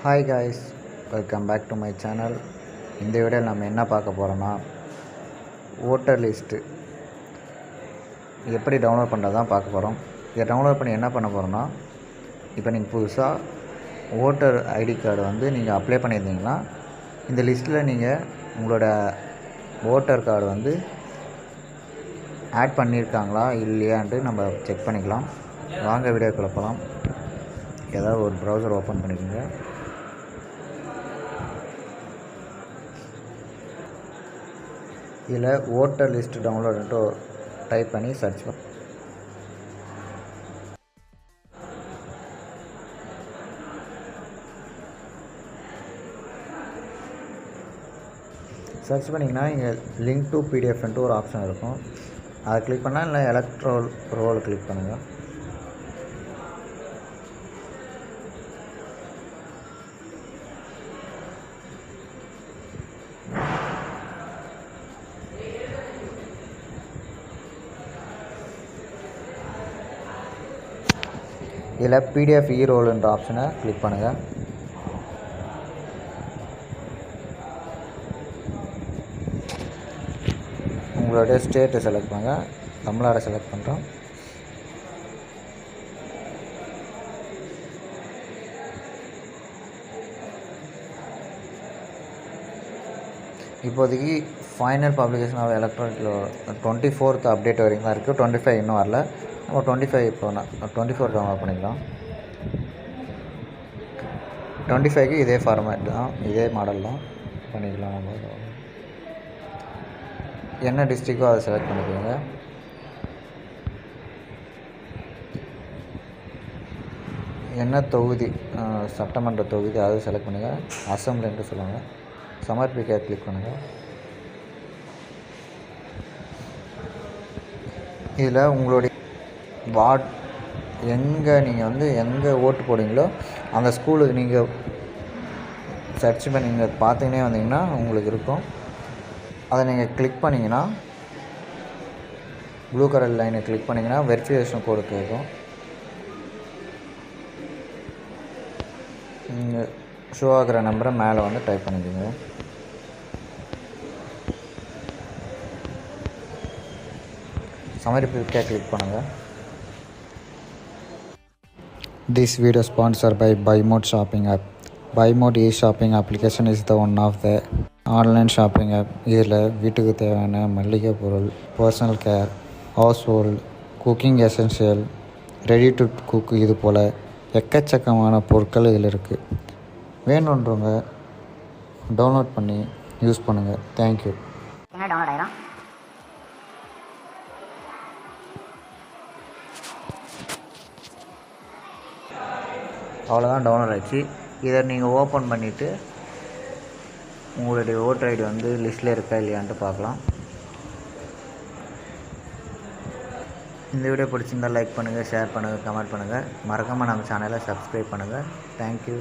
Hi guys, welcome back to my channel. இந்த வீடியோவில் நம்ம என்ன பார்க்க போகிறோன்னா, ஓட்டர் லிஸ்ட்டு எப்படி டவுன்லோட் பண்ணுறது தான் பார்க்க போகிறோம். இதை டவுன்லோட் பண்ணி என்ன பண்ண போகிறோன்னா, இப்போ நீங்கள் புதுசாக ஓட்டர் ஐடி கார்டு நீங்கள் அப்ளை பண்ணியிருந்தீங்கன்னா, இந்த லிஸ்ட்டில் நீங்கள் உங்களோட ஓட்டர் கார்டு ஆட் பண்ணியிருக்காங்களா இல்லையான்ட்டு நம்ம செக் பண்ணிக்கலாம். வாங்க வீடியோக்குள்ள போகலாம். ஏதாவது ஒரு ப்ரௌசர் ஓப்பன் பண்ணிக்கோங்க. இதில் ஓட்டர் லிஸ்ட் டவுன்லோடுன்ட்டு டைப் பண்ணி சர்ச் பண்ணிங்கன்னா இங்கே லிங்க் டு பிடிஎஃப்ன்ட்டு ஒரு ஆப்ஷன் இருக்கும். அதை கிளிக் பண்ணால் இல்லை எலக்ட்ரல் ரோல் கிளிக் பண்ணுங்கள். இதில் பிடிஎஃப் ரோல்ன்ற ஆப்ஷனை கிளிக் பண்ணுங்கள். உங்களுடைய ஸ்டேட்டை செலக்ட் பண்ணுங்கள். தமிழ்நாடு செலக்ட் பண்ணுறோம். இப்போதைக்கு final publication of electronic 24th update வரைக்கும் தான் இருக்குது. 25 இன்னும் வரல. நம்ம 25 இப்போ 24 டவுன்லோட் பண்ணிக்கலாம். 25க்கு இதே ஃபார்மேட் தான், இதே மாடல் தான் பண்ணிக்கலாம். நம்ம என்ன டிஸ்ட்ரிக்கோ அதை செலக்ட் பண்ணிக்கோங்க. என்ன தொகுதி, சட்டமன்ற தொகுதி அதை செலக்ட் பண்ணுங்கள். அசம்பிளின்ட்டு சொல்லுங்கள். சமர்ப்பிக்க கிளிக் பண்ணுங்கள். இதில் உங்களுடைய வார்டு எங்கே நீங்கள் எங்கே ஓட்டு போடுவீங்களோ அந்த ஸ்கூலுக்கு நீங்கள் சர்ச் பண்ணி நீங்கள் பார்த்துக்கினே வந்தீங்கன்னா உங்களுக்கு இருக்கும். அதை நீங்கள் கிளிக் பண்ணிங்கன்னா, ப்ளூ கலர் லைனை கிளிக் பண்ணிங்கன்னா வெரிஃபிகேஷன் கோடு கேட்கும். நீங்கள் ஷோ ஆகிற நம்பரை மேலே டைப் பண்ணிக்கோங்க. சமர்ப்பிக்க கிளிக் பண்ணுங்கள். This video sponsored by BuyMode shopping app. BuyMode e-shopping application is the one of the online shopping app. இதில் வீட்டுக்கு தேவையான மளிகை பொருள், personal care, household, cooking essential, ready to cook, இது போல் எக்கச்சக்கமான பொருட்கள் இதில் இருக்குது. வேணுன்றவங்க டவுன்லோட் பண்ணி யூஸ் பண்ணுங்கள். தேங்க்யூ. டவுன்லோட் ஆயிரும். அவ்வளோதான், டவுன்லோட் ஆகிடுச்சு. இதை நீங்கள் ஓப்பன் பண்ணிவிட்டு உங்களுடைய ஓட்டர் ஐடி லிஸ்ட்டில் இருக்கா இல்லையான்ட்டு பார்க்கலாம். இந்த வீடியோ பிடிச்சிருந்தால் லைக் பண்ணுங்கள், ஷேர் பண்ணுங்கள், கமெண்ட் பண்ணுங்கள். மறக்காமல் நம்ம சேனலை சப்ஸ்கிரைப் பண்ணுங்கள். தேங்க்யூ.